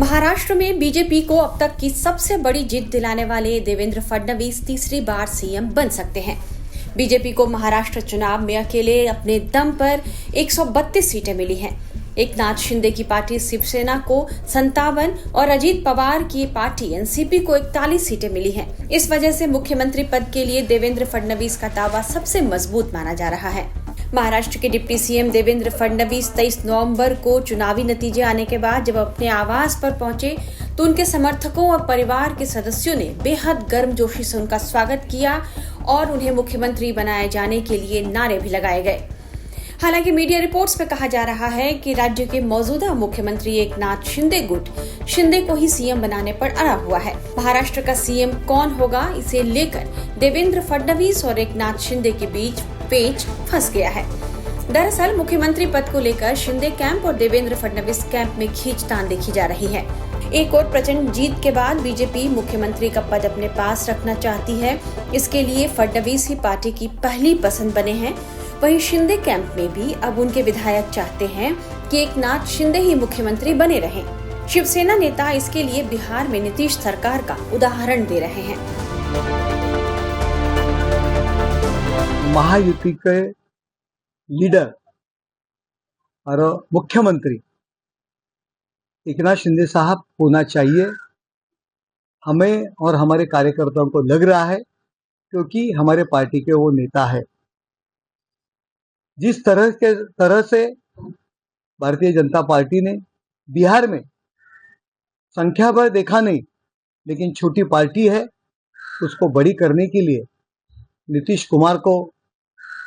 महाराष्ट्र में बीजेपी को अब तक की सबसे बड़ी जीत दिलाने वाले देवेंद्र फडणवीस तीसरी बार सीएम बन सकते हैं। बीजेपी को महाराष्ट्र चुनाव में अकेले अपने दम पर 132 सीटें मिली हैं। एकनाथ शिंदे की पार्टी शिवसेना को 57 और अजीत पवार की पार्टी एनसीपी को 41 सीटें मिली हैं। इस वजह से मुख्यमंत्री पद के लिए देवेंद्र फडणवीस का दावा सबसे मजबूत माना जा रहा है। महाराष्ट्र के डिप्टी सीएम देवेंद्र फडणवीस 23 नवंबर को चुनावी नतीजे आने के बाद जब अपने आवास पर पहुंचे तो उनके समर्थकों और परिवार के सदस्यों ने बेहद गर्मजोशी से उनका स्वागत किया और उन्हें मुख्यमंत्री बनाए जाने के लिए नारे भी लगाए गए। हालांकि मीडिया रिपोर्ट्स में कहा जा रहा है कि राज्य के मौजूदा मुख्यमंत्री एकनाथ शिंदे गुट शिंदे को ही सीएम बनाने पर अड़ा हुआ है। महाराष्ट्र का सीएम कौन होगा, इसे लेकर देवेंद्र फडणवीस और एकनाथ शिंदे के बीच पेच फंस गया है। दरअसल मुख्यमंत्री पद को लेकर शिंदे कैंप और देवेंद्र फडणवीस कैंप में खींचतान देखी जा रही है। एक और प्रचंड जीत के बाद बीजेपी मुख्यमंत्री का पद अपने पास रखना चाहती है। इसके लिए फडणवीस ही पार्टी की पहली पसंद बने हैं। वहीं शिंदे कैंप में भी अब उनके विधायक चाहते हैं कि एकनाथ शिंदे ही मुख्यमंत्री बने रहें। शिवसेना नेता इसके लिए बिहार में नीतीश सरकार का उदाहरण दे रहे हैं। महायुति के लीडर और मुख्यमंत्री एकनाथ शिंदे साहब होना चाहिए। हमें और हमारे कार्यकर्ताओं को लग रहा है, क्योंकि हमारे पार्टी के वो नेता है। जिस तरह से भारतीय जनता पार्टी ने बिहार में संख्या भर देखा नहीं, लेकिन छोटी पार्टी है, उसको बड़ी करने के लिए नीतीश कुमार को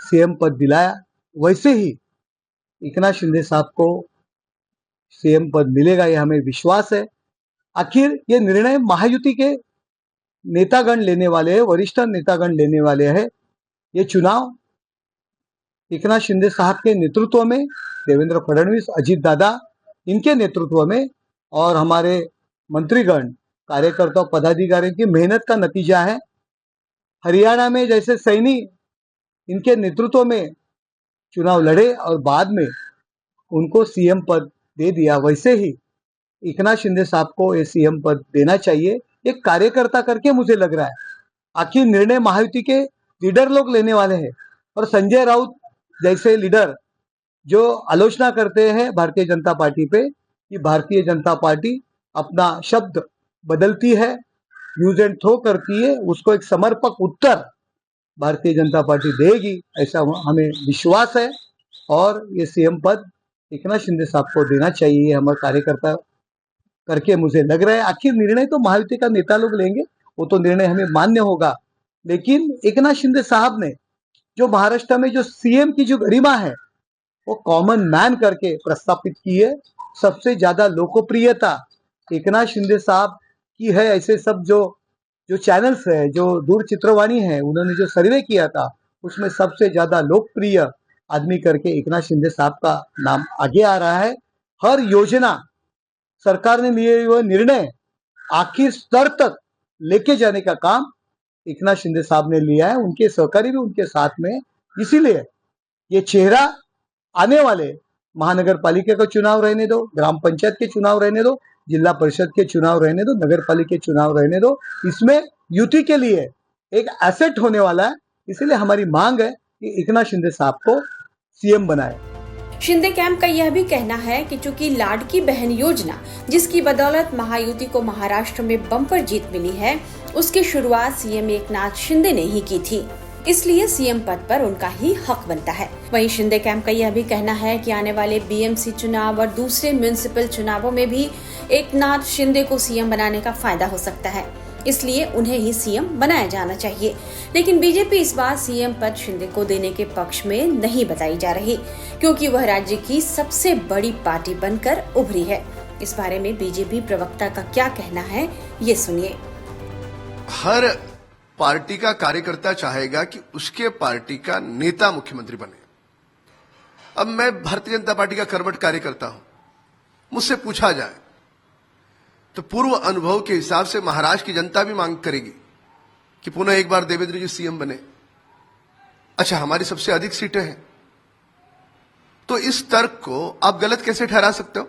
सीएम पद दिलाया, वैसे ही एकनाथ शिंदे साहब को सीएम पद मिलेगा, यह हमें विश्वास है। आखिर ये निर्णय महायुति के नेतागण लेने वाले हैं, वरिष्ठ नेतागण लेने वाले हैं। ये चुनाव एकनाथ शिंदे साहब के नेतृत्व में, देवेंद्र फडणवीस, अजीत दादा, इनके नेतृत्व में और हमारे मंत्रीगण, कार्यकर्ता, पदाधिकारियों की मेहनत का नतीजा है। हरियाणा में जैसे सैनी इनके नेतृत्व में चुनाव लड़े और बाद में उनको सीएम पद दे दिया, वैसे ही एकनाथ शिंदे साहब को ये सीएम पद देना चाहिए। एक कार्यकर्ता करके मुझे लग रहा है। आखिर निर्णय महायुति के लीडर लोग लेने वाले हैं और संजय राउत जैसे लीडर जो आलोचना करते हैं भारतीय जनता पार्टी पे कि भारतीय जनता पार्टी अपना शब्द बदलती है, यूज एंड थ्रो करती है, उसको एक समर्पक उत्तर भारतीय जनता पार्टी देगी, ऐसा हमें विश्वास है। और ये सीएम पद एकनाथ शिंदे साहब को देना चाहिए, हमारे कार्यकर्ता करके मुझे लग रहा है। आखिर निर्णय तो महायुति का नेता लोग लेंगे, वो तो निर्णय हमें मान्य होगा, लेकिन एकनाथ शिंदे साहब ने जो महाराष्ट्र में जो सीएम की जो गरिमा है वो कॉमन मैन करके प्रस्थापित की है। सबसे ज्यादा लोकप्रियता एकनाथ शिंदे साहब की है। ऐसे सब जो चैनल्स है, जो दूरचित्रवाणी है, उन्होंने जो सर्वे किया था उसमें सबसे ज्यादा लोकप्रिय आदमी करके एकनाथ शिंदे साहब का नाम आगे आ रहा है। हर योजना सरकार ने लिए हुए निर्णय आखिर स्तर तक लेके जाने का काम एकनाथ शिंदे साहब ने लिया है, उनके सहकारी भी उनके साथ में। इसीलिए ये चेहरा आने वाले महानगर पालिका का चुनाव रहने दो, ग्राम पंचायत के चुनाव रहने दो, जिला परिषद के चुनाव रहने दो, नगर पालिका के चुनाव रहने दो, इसमें यूटी के लिए एक एसेट होने वाला है। इसीलिए हमारी मांग है कि एकनाथ शिंदे साहब को सीएम बनाए। शिंदे कैंप का यह भी कहना है कि चूंकि लाडकी बहन योजना, जिसकी बदौलत महायुति को महाराष्ट्र में बम्पर जीत मिली है, उसकी शुरुआत सीएम एकनाथ शिंदे ने ही की थी, इसलिए सीएम पद पर उनका ही हक बनता है। वहीं शिंदे कैंप का यह भी कहना है कि आने वाले बीएमसी चुनाव और दूसरे म्युनिसिपल चुनावों में भी एकनाथ शिंदे को सीएम बनाने का फायदा हो सकता है, इसलिए उन्हें ही सीएम बनाया जाना चाहिए। लेकिन बीजेपी इस बार सीएम पद शिंदे को देने के पक्ष में नहीं बताई जा रही, क्योंकि वह राज्य की सबसे बड़ी पार्टी बनकर उभरी है। इस बारे में बीजेपी प्रवक्ता का क्या कहना है, ये सुनिए। हर पार्टी का कार्यकर्ता चाहेगा कि उसके पार्टी का नेता मुख्यमंत्री बने। अब मैं भारतीय जनता पार्टी का कर्मठ कार्यकर्ता हूं, मुझसे पूछा जाए तो पूर्व अनुभव के हिसाब से महाराष्ट्र की जनता भी मांग करेगी कि पुनः एक बार देवेंद्र जी सीएम बने। अच्छा, हमारी सबसे अधिक सीटें हैं, तो इस तर्क को आप गलत कैसे ठहरा सकते हो?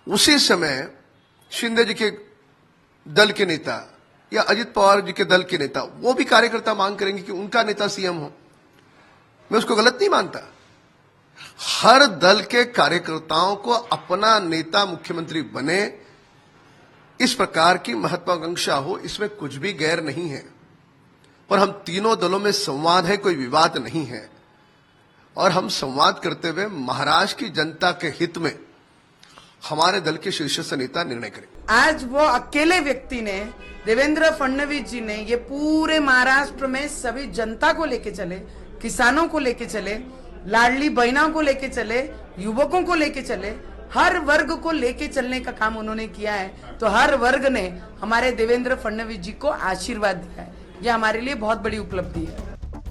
उसी समय शिंदे जी के दल के नेता या अजित पवार जी के दल के नेता, वो भी कार्यकर्ता मांग करेंगे कि उनका नेता सीएम हो। मैं उसको गलत नहीं मानता। हर दल के कार्यकर्ताओं को अपना नेता मुख्यमंत्री बने, इस प्रकार की महत्वाकांक्षा हो, इसमें कुछ भी गैर नहीं है। और हम तीनों दलों में संवाद है, कोई विवाद नहीं है। और हम संवाद करते हुए महाराष्ट्र की जनता के हित में हमारे दल के शीर्ष नेता निर्णय करें। आज वो अकेले व्यक्ति ने, देवेंद्र फडणवीस जी ने ये पूरे महाराष्ट्र में सभी जनता को लेके चले, किसानों को लेके चले, लाडली बहनों को लेके चले, युवकों को लेके चले, हर वर्ग को लेके चलने का काम उन्होंने किया है। तो हर वर्ग ने हमारे देवेंद्र फडणवीस जी को आशीर्वाद दिया है। यह हमारे लिए बहुत बड़ी उपलब्धि है।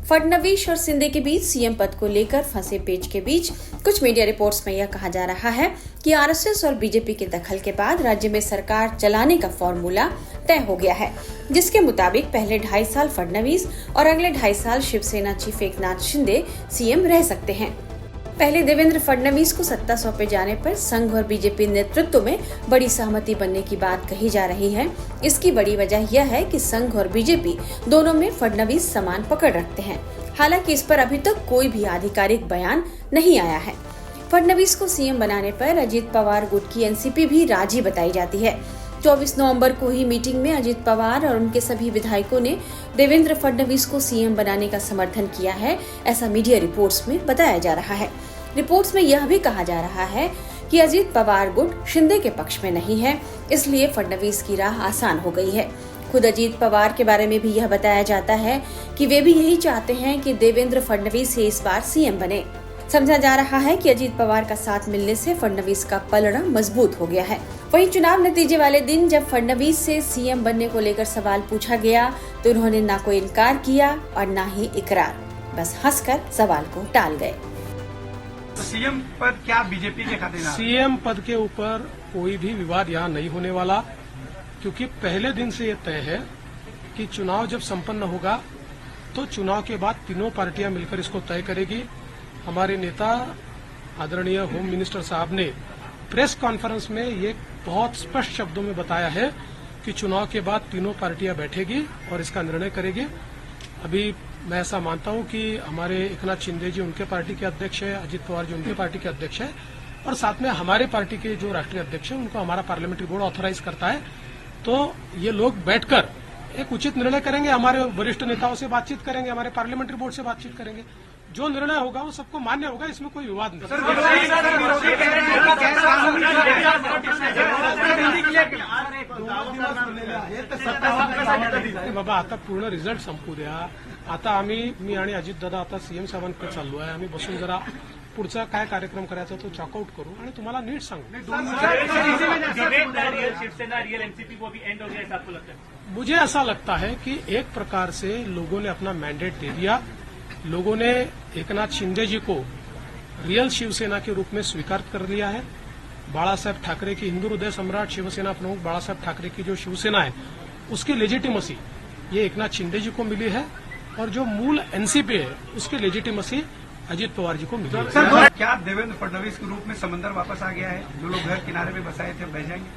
फडणवीस और शिंदे के बीच सीएम पद को लेकर फंसे पेच के बीच कुछ मीडिया रिपोर्ट्स में यह कहा जा रहा है कि आरएसएस और बीजेपी के दखल के बाद राज्य में सरकार चलाने का फॉर्मूला तय हो गया है, जिसके मुताबिक पहले 2.5 साल फडणवीस और अगले 2.5 साल शिवसेना चीफ एकनाथ शिंदे सीएम रह सकते हैं। पहले देवेंद्र फडणवीस को सत्ता सौंपे जाने पर संघ और बीजेपी नेतृत्व में बड़ी सहमति बनने की बात कही जा रही है। इसकी बड़ी वजह यह है कि संघ और बीजेपी दोनों में फडणवीस समान पकड़ रखते हैं। हालांकि इस पर अभी तक कोई भी आधिकारिक बयान नहीं आया है। फडणवीस को सीएम बनाने पर अजित पवार गुट की एनसीपी भी राजी बताई जाती है। 24 नवंबर को ही मीटिंग में अजित पवार और उनके सभी विधायकों ने देवेंद्र फडणवीस को सीएम बनाने का समर्थन किया है, ऐसा मीडिया रिपोर्ट्स में बताया जा रहा है। रिपोर्ट्स में यह भी कहा जा रहा है कि अजित पवार गुट शिंदे के पक्ष में नहीं है, इसलिए फडणवीस की राह आसान हो गई है। खुद अजित पवार के बारे में भी यह बताया जाता है कि वे भी यही चाहते हैं कि देवेंद्र फडणवीस ही इस बार सीएम बने। समझा जा रहा है कि अजित पवार का साथ मिलने से फडणवीस का पलड़ा मजबूत हो गया है। वहीं चुनाव नतीजे वाले दिन जब फडणवीस से सीएम बनने को लेकर सवाल पूछा गया तो उन्होंने ना कोई इनकार किया और ना ही इकरार, बस हंसकर सवाल को टाल गए। सीएम पद क्या बीजेपी के खाते? सीएम पद के ऊपर कोई भी विवाद यहाँ नहीं होने वाला, क्योंकि पहले दिन से ये तय है कि चुनाव जब संपन्न होगा तो चुनाव के बाद तीनों पार्टियां मिलकर इसको तय करेगी। हमारे नेता आदरणीय होम मिनिस्टर साहब ने प्रेस कॉन्फ्रेंस में ये बहुत स्पष्ट शब्दों में बताया है कि चुनाव के बाद तीनों पार्टियां बैठेगी और इसका निर्णय करेगी। अभी मैं ऐसा मानता हूं कि हमारे एकनाथ शिंदे जी उनके पार्टी के अध्यक्ष है, अजित पवार जी उनके पार्टी के अध्यक्ष है और साथ में हमारे पार्टी के जो राष्ट्रीय अध्यक्ष है उनको हमारा पार्लियामेंट्री बोर्ड ऑथराइज करता है। तो ये लोग बैठकर एक उचित निर्णय करेंगे, हमारे वरिष्ठ नेताओं से बातचीत करेंगे, हमारे पार्लियामेंट्री बोर्ड से बातचीत करेंगे, जो निर्णय होगा वो सबको मान्य होगा, इसमें कोई विवाद नहीं। बाबा आता पूर्ण रिझल्ट संपू द्या। आता मी आणि अजितदादा आता सीएम साहेबांकडे चाललो आहे, आम्ही बसून जरा पुढचा काय कार्यक्रम करायचा तो चॉकआउट करू आणि तुम्हाला नीट सांगू। मुझे ऐसा लगता है कि एक प्रकार से लोगों ने अपना मैंडेट दे दिया। लोगों ने एकनाथ शिंदे जी को रियल शिवसेना के रूप में स्वीकार कर लिया है। बाला साहेब ठाकरे की हिंदू हृदय सम्राट शिवसेना प्रमुख बाला साहेब ठाकरे की जो शिवसेना है उसकी लेजिटिमेसी ये एकनाथ शिंदे जी को मिली है और जो मूल एनसीपी है उसकी लेजिटिमेसी अजित पवार जी को मिली है। सर, क्या देवेंद्र फडणवीस के रूप में समंदर वापस आ गया है? जो लोग घर किनारे में बसाए थे बह जाएंगे?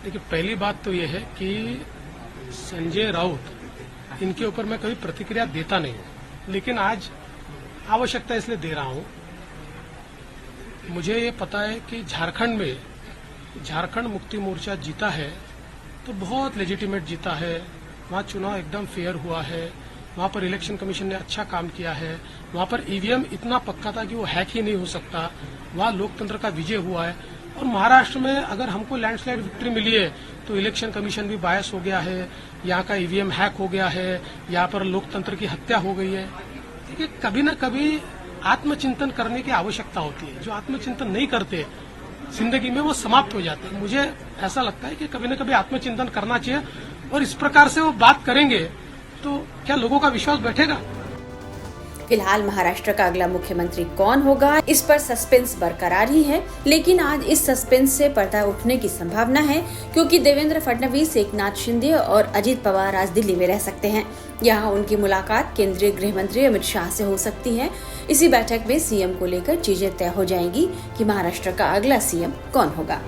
देखिए, पहली बात तो ये है कि संजय राउत इनके ऊपर मैं कभी प्रतिक्रिया देता नहीं हूं, लेकिन आज आवश्यकता इसलिए दे रहा हूं। मुझे ये पता है कि झारखंड में झारखंड मुक्ति मोर्चा जीता है तो बहुत लेजिटिमेट जीता है। वहां चुनाव एकदम फेयर हुआ है, वहां पर इलेक्शन कमीशन ने अच्छा काम किया है, वहां पर ईवीएम इतना पक्का था कि वो हैक ही नहीं हो सकता, वहां लोकतंत्र का विजय हुआ है। और महाराष्ट्र में अगर हमको लैंडस्लाइड विक्ट्री मिली है तो इलेक्शन कमीशन भी बायस हो गया है, यहाँ का ईवीएम हैक हो गया है, यहाँ पर लोकतंत्र की हत्या हो गई है। देखिए, कभी न कभी आत्मचिंतन करने की आवश्यकता होती है। जो आत्मचिंतन नहीं करते जिंदगी में वो समाप्त हो जाते हैं। मुझे ऐसा लगता है कि कभी न कभी आत्मचिंतन करना चाहिए और इस प्रकार से वो बात करेंगे तो क्या लोगों का विश्वास बैठेगा? फिलहाल महाराष्ट्र का अगला मुख्यमंत्री कौन होगा, इस पर सस्पेंस बरकरार ही है, लेकिन आज इस सस्पेंस से पर्दा उठने की संभावना है, क्योंकि देवेंद्र फडणवीस, एकनाथ शिंदे और अजित पवार आज दिल्ली में रह सकते हैं। यहाँ उनकी मुलाकात केंद्रीय गृह मंत्री अमित शाह से हो सकती है। इसी बैठक में सीएम को लेकर चीजें तय हो जाएंगी कि महाराष्ट्र का अगला सीएम कौन होगा।